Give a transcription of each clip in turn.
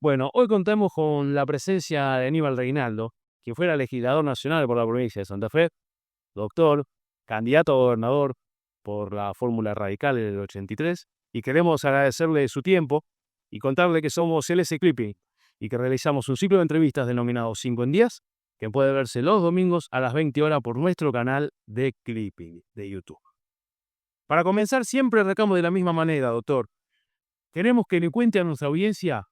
Bueno, hoy contamos con la presencia de Aníbal Reinaldo, quien fuera legislador nacional por la provincia de Santa Fe, doctor, candidato a gobernador por la fórmula radical en el 83, y queremos agradecerle su tiempo y contarle que somos LS Clipping y que realizamos un ciclo de entrevistas denominado 5 en 10, que puede verse los domingos a las 20 horas por nuestro canal de Clipping de YouTube. Para comenzar, siempre arrancamos de la misma manera, doctor. Queremos que le cuente a nuestra audiencia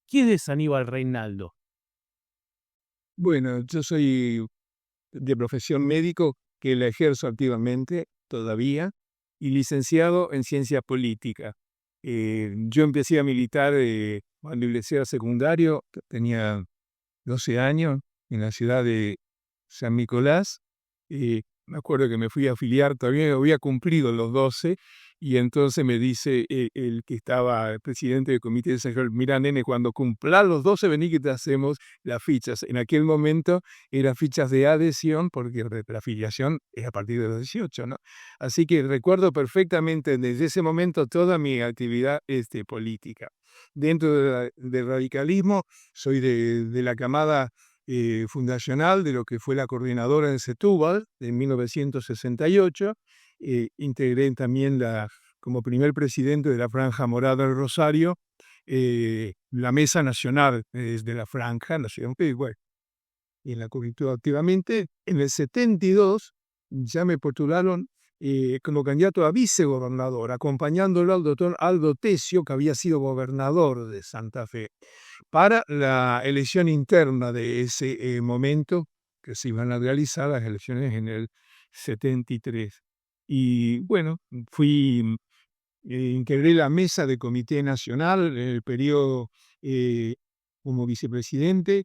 quién es Aníbal Reinaldo. Bueno, yo soy de profesión médico, que la ejerzo activamente todavía, y licenciado en ciencia política. Yo empecé a militar cuando ingresé al secundario, tenía 12 años, en la ciudad de San Nicolás. Me acuerdo que me fui a afiliar, todavía no había cumplido los 12, y entonces me dice el que estaba el presidente del comité de San, mira, nene, cuando cumplas los 12 vení que te hacemos las fichas. En aquel momento eran fichas de adhesión, porque la afiliación es a partir de los 18, ¿no? Así que recuerdo perfectamente desde ese momento toda mi actividad política. Dentro del radicalismo, soy de la camada fundacional de lo que fue la coordinadora de Setúbal en 1968. Integré también como primer presidente de la Franja Morada del Rosario, la Mesa Nacional de la Franja Nacional, bueno, y en la juventud activamente. En el 72 ya me postularon como candidato a vicegobernador, acompañándolo al doctor Aldo Tessio, que había sido gobernador de Santa Fe, para la elección interna de ese momento, que se iban a realizar las elecciones en el 73. Y bueno, integré la mesa de Comité Nacional en el periodo como vicepresidente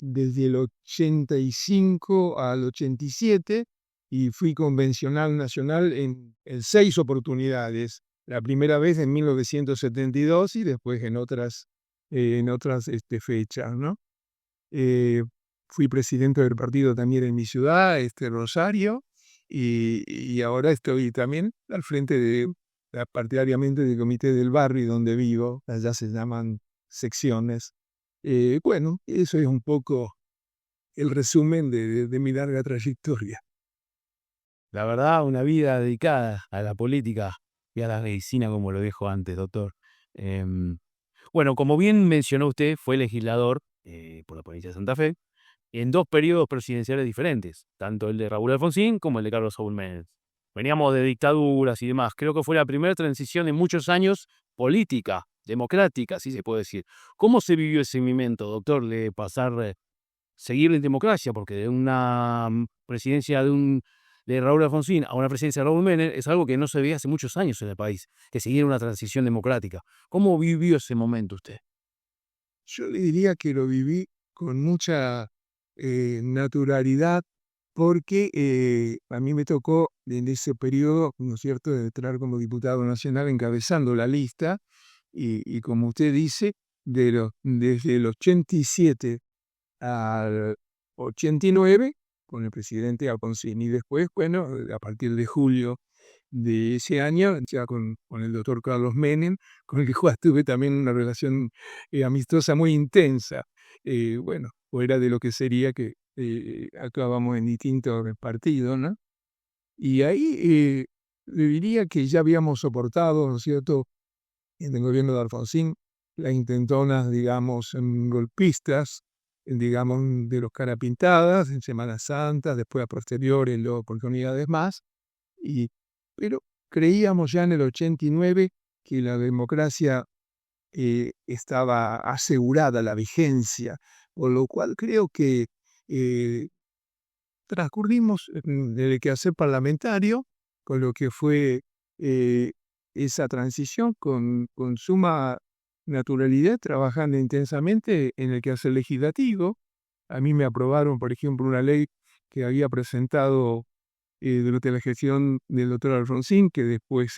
desde el 85 al 87, y fui convencional nacional en 6 oportunidades. La primera vez en 1972 y después en otras fechas, ¿no? Fui presidente del partido también en mi ciudad, Rosario, y ahora estoy también al frente partidariamente del comité del barrio donde vivo, allá se llaman secciones. Bueno, eso es un poco el resumen de mi larga trayectoria. La verdad, una vida dedicada a la política y a la medicina, como lo dijo antes, doctor. Bueno, como bien mencionó usted, fue legislador por la provincia de Santa Fe en dos periodos presidenciales diferentes, tanto el de Raúl Alfonsín como el de Carlos Saúl Menem. Veníamos de dictaduras y demás. Creo que fue la primera transición en muchos años política, democrática, así se puede decir. ¿Cómo se vivió ese momento, doctor, de pasar, seguir en democracia? Porque de una presidencia de Raúl Alfonsín a una presidencia de Raúl Menem es algo que no se veía hace muchos años en el país, que siguiera una transición democrática. ¿Cómo vivió ese momento usted? Yo le diría que lo viví con mucha naturalidad, porque a mí me tocó en ese periodo, ¿no es cierto?, de entrar como diputado nacional encabezando la lista, y como usted dice, desde el 87 al 89, con el presidente Alfonsín, y después, bueno, a partir de julio de ese año, ya con el doctor Carlos Menem, con el que tuve también una relación amistosa muy intensa. Bueno, fuera de lo que sería que acabamos en distintos partidos, ¿no? Y ahí le diría que ya habíamos soportado, ¿no es cierto?, en el gobierno de Alfonsín, las intentonas, digamos, golpistas, digamos, de los cara pintadas en Semana Santa, después a posteriori en las oportunidades más, pero creíamos ya en el 89 que la democracia estaba asegurada, la vigencia, por lo cual creo que eh, transcurrimos del quehacer parlamentario con lo que fue eh, esa transición con suma naturalidad, trabajando intensamente en el quehacer legislativo. A mí me aprobaron, por ejemplo, una ley que había presentado durante la gestión del doctor Alfonsín, que después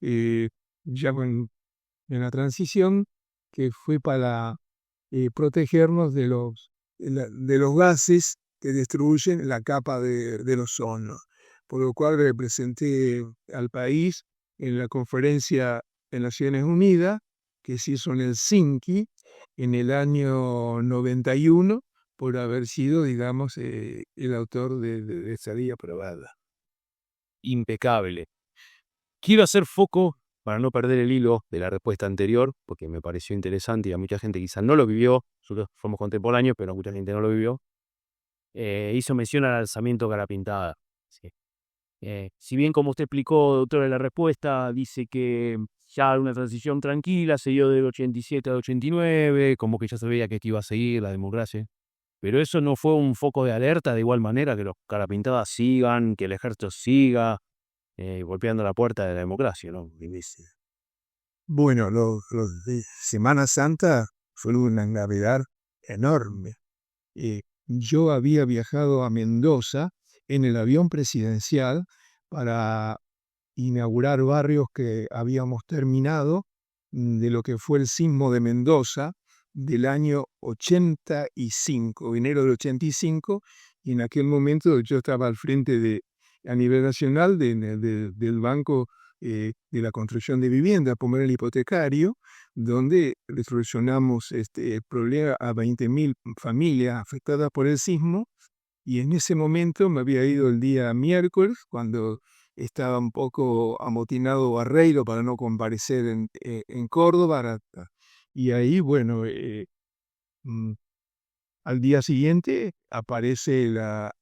eh, ya en la transición, que fue para protegernos de los gases que destruyen la capa del ozono, por lo cual representé al país en la conferencia de Naciones Unidas, que se hizo en Helsinki, en el año 91 por haber sido, digamos, el autor de esa ley aprobada. Impecable. Quiero hacer foco, para no perder el hilo de la respuesta anterior, porque me pareció interesante y a mucha gente quizás no lo vivió, nosotros somos contemporáneos, pero mucha gente no lo vivió. Hizo mención al alzamiento cara pintada. Sí. Si bien, como usted explicó, doctor, en la respuesta, dice que ya una transición tranquila, se dio del 87 al 89, como que ya se veía que esto iba a seguir la democracia. Pero eso no fue un foco de alerta de igual manera que los carapintadas sigan, que el ejército siga golpeando la puerta de la democracia, ¿no? Bueno, los de Semana Santa fue una gravedad enorme. Yo había viajado a Mendoza en el avión presidencial para inaugurar barrios que habíamos terminado de lo que fue el sismo de Mendoza del año 85, enero del 85, y en aquel momento yo estaba al frente a nivel nacional del Banco de la Construcción de Vivienda, el hipotecario, donde le solucionamos el problema a 20.000 familias afectadas por el sismo, y en ese momento me había ido el día miércoles, cuando estaba un poco amotinado Barreiro para no comparecer en Córdoba. Y ahí, bueno, mm, al día siguiente aparece la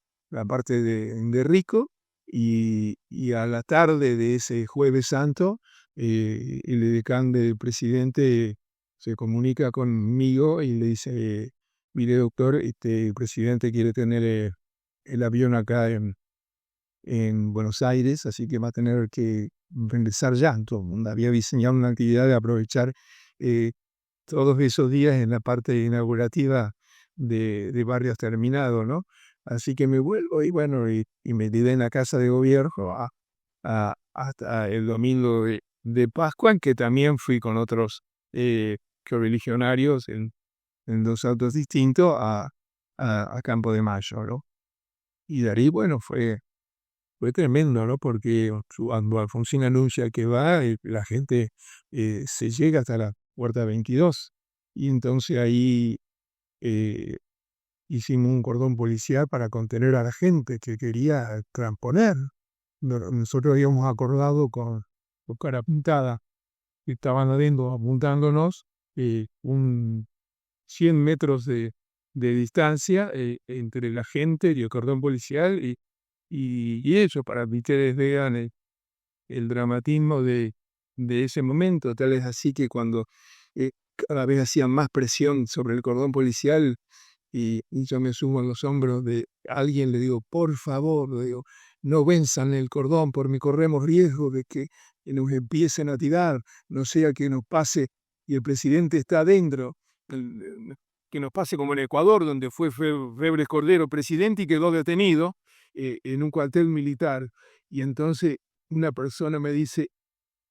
parte de Rico, y a la tarde de ese Jueves Santo, el edecán del presidente se comunica conmigo y le dice, mire doctor, el presidente quiere tener el avión acá en Buenos Aires, así que va a tener que regresar ya. Entonces, había diseñado una actividad de aprovechar eh, todos esos días en la parte inaugurativa de Barrios Terminados, ¿no? Así que me vuelvo y bueno, y me quedé en la casa de gobierno hasta el domingo de Pascua, en que también fui con otros correligionarios en dos autos distintos a Campo de Mayo, ¿no? Y de ahí, bueno, fue tremendo, ¿no? Porque cuando Alfonsín anuncia que va, la gente se llega hasta la puerta 22. Y entonces ahí eh, hicimos un cordón policial para contener a la gente que quería transponer. Nosotros habíamos acordado con Cara Pintada, que estaban adentro apuntándonos un 100 metros de distancia entre la gente y el cordón policial, y eso, para que ustedes vean el dramatismo de ese momento. Tal es así que cuando cada vez hacían más presión sobre el cordón policial, y yo me sumo a los hombros de alguien, le digo, por favor, le digo, no venzan el cordón, porque corremos riesgo de que nos empiecen a tirar, no sea que nos pase, y el presidente está adentro, que nos pase como en Ecuador, donde fue Febres Cordero presidente y quedó detenido en un cuartel militar. Y entonces una persona me dice,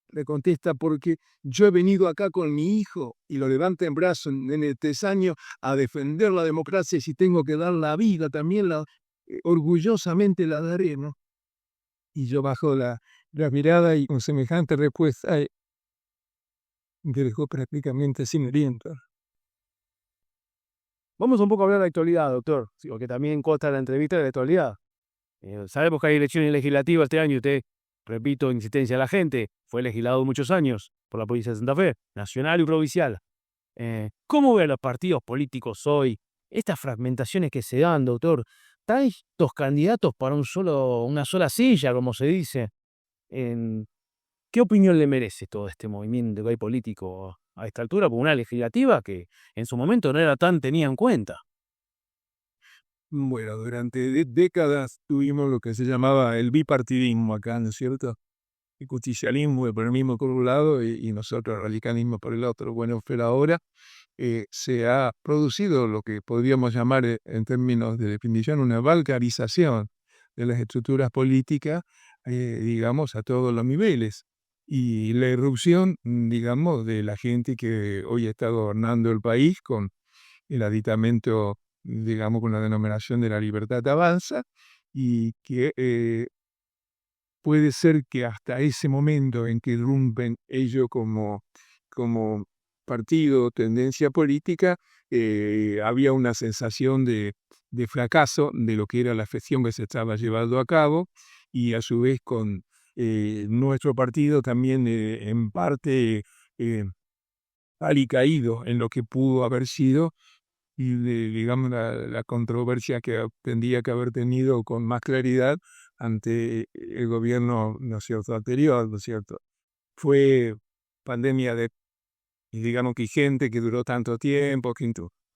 le contesta, porque yo he venido acá con mi hijo, y lo levanta en brazos en el 3 años, a defender la democracia, y si tengo que dar la vida también orgullosamente la daré, ¿no? Y yo bajo la mirada, y con semejante respuesta me dejó prácticamente sin aliento. Vamos un poco a hablar de la actualidad, doctor, sí, porque también consta la entrevista de la actualidad. Sabemos que hay elecciones legislativas este año. Usted, repito, insistencia a la gente, fue legislador muchos años por la provincia de Santa Fe, nacional y provincial. ¿Cómo ve a los partidos políticos hoy? Estas fragmentaciones que se dan, doctor. ¿Tantos candidatos para una sola silla, como se dice? En- ¿Qué opinión le merece todo este movimiento que hay político a esta altura por una legislativa que en su momento no era tan tenida en cuenta? Bueno, durante décadas tuvimos lo que se llamaba el bipartidismo acá, ¿no es cierto? El justicialismo por el mismo por un lado, y nosotros el radicalismo por el otro. Bueno, pero ahora se ha producido lo que podríamos llamar en términos de definición una balcanización de las estructuras políticas, digamos, a todos los niveles. Y la irrupción, digamos, de la gente que hoy está gobernando el país con el aditamento, digamos, con la denominación de la libertad avanza, y que puede ser que hasta ese momento en que irrumpen ellos como partido, tendencia política, había una sensación de fracaso de lo que era la gestión que se estaba llevando a cabo y a su vez con nuestro partido también en parte eh, alicaído en lo que pudo haber sido y digamos la controversia que tendría que haber tenido con más claridad ante el gobierno, ¿no es cierto?, anterior, ¿no es cierto? Fue pandemia de, y digamos que gente que duró tanto tiempo,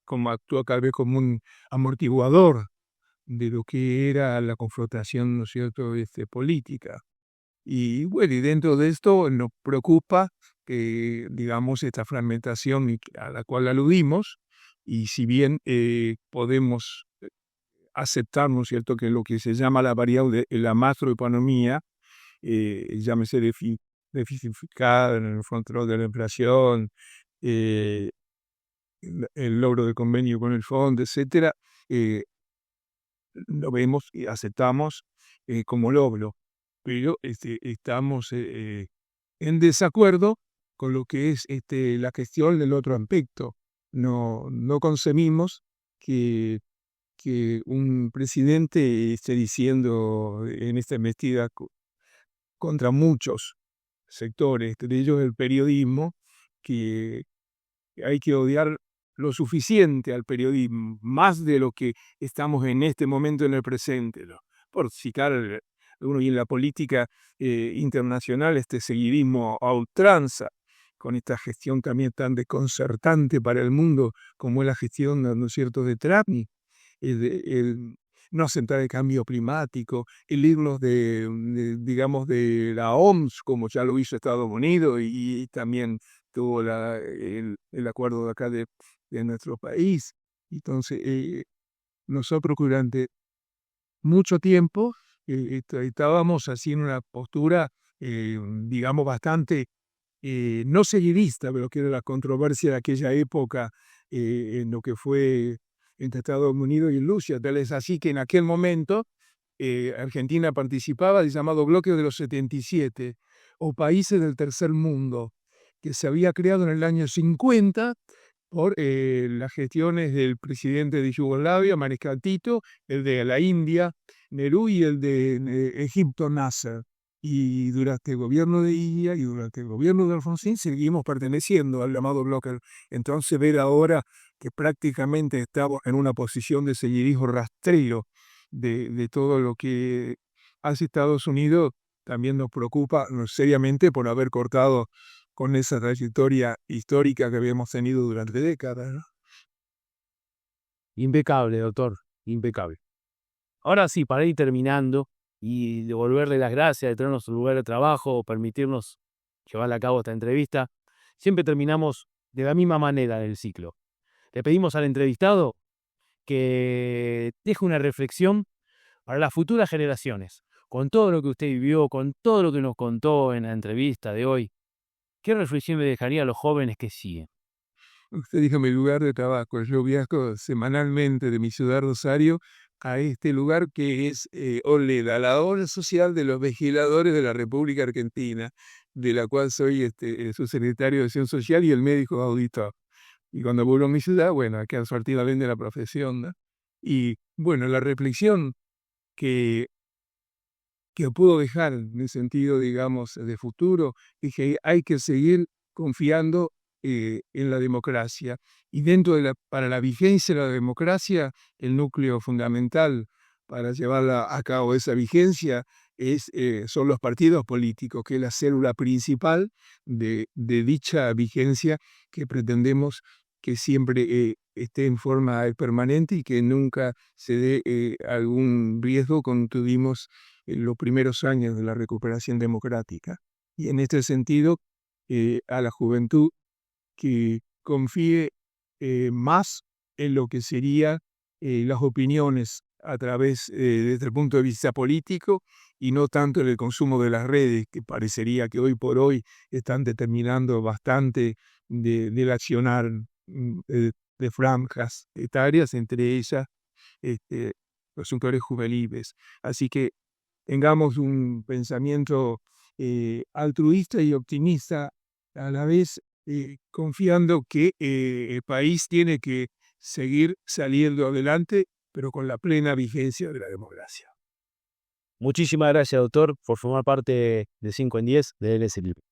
como actuó tal vez como un amortiguador de lo que era la confrontación, ¿no es cierto?, política. Y bueno, y dentro de esto nos preocupa, digamos, esta fragmentación a la cual aludimos, y si bien podemos aceptar, ¿no es cierto?, que lo que se llama la variable, la macroeconomía, llámese déficit fiscal, el control de la inflación, eh, el logro de convenio con el fondo, etcétera, eh, lo vemos y aceptamos como logro, pero estamos en desacuerdo con lo que es la gestión del otro aspecto. No concebimos que, que un presidente esté diciendo en esta embestida contra muchos sectores, de ellos el periodismo, que hay que odiar lo suficiente al periodismo, más de lo que estamos en este momento en el presente, ¿no? Por citar uno y en la política internacional, este seguidismo a ultranza, con esta gestión también tan desconcertante para el mundo como es la gestión, ¿no es cierto?, de Trump, el no aceptar el cambio climático, el irnos digamos, de la OMS, como ya lo hizo Estados Unidos, y también tuvo el acuerdo de acá de nuestro país. Entonces, nosotros durante mucho tiempo estábamos así en una postura, digamos, bastante no seguidista, pero que era la controversia de aquella época en lo que fue entre Estados Unidos y Rusia. Tal es así que en aquel momento Argentina participaba del llamado bloque de los 77 o países del tercer mundo, que se había creado en el año 50 por las gestiones del presidente de Yugoslavia, Mariscal Tito, el de la India, Nehru, y el de Egipto, Nasser. Y durante el gobierno de India y durante el gobierno de Alfonsín seguimos perteneciendo al llamado bloque. Entonces ver ahora que prácticamente estamos en una posición de seguidismo rastrero de todo lo que hace Estados Unidos, también nos preocupa seriamente por haber cortado con esa trayectoria histórica que habíamos tenido durante décadas, ¿no? Impecable, doctor, impecable. Ahora sí, para ir terminando y devolverle las gracias de traernos su lugar de trabajo, permitirnos llevar a cabo esta entrevista, siempre terminamos de la misma manera en el ciclo. Le pedimos al entrevistado que deje una reflexión para las futuras generaciones. Con todo lo que usted vivió, con todo lo que nos contó en la entrevista de hoy, ¿qué reflexión le dejaría a los jóvenes que siguen? Usted dijo mi lugar de trabajo. Yo viajo semanalmente de mi ciudad Rosario a este lugar que es OLEDA, la obra social de los legisladores de la República Argentina, de la cual soy su secretario de Acción Social y el médico auditor. Y cuando vuelvo a mi ciudad, bueno, acá sortidamente la profesión, ¿no? Y bueno, la reflexión que pudo dejar en el sentido, digamos, de futuro, y que hay que seguir confiando en la democracia. Y para la vigencia de la democracia, el núcleo fundamental para llevarla a cabo esa vigencia son los partidos políticos, que es la célula principal de dicha vigencia que pretendemos que siempre esté en forma permanente y que nunca se dé algún riesgo como tuvimos en los primeros años de la recuperación democrática. Y en este sentido, a la juventud que confíe más en lo que serían las opiniones a través, desde el punto de vista político, y no tanto en el consumo de las redes, que parecería que hoy por hoy están determinando bastante del accionar de franjas etarias, entre ellas los sectores juveniles. Así que tengamos un pensamiento altruista y optimista a la vez, confiando que el país tiene que seguir saliendo adelante, pero con la plena vigencia de la democracia. Muchísimas gracias, doctor, por formar parte de 5 en 10 de LSL.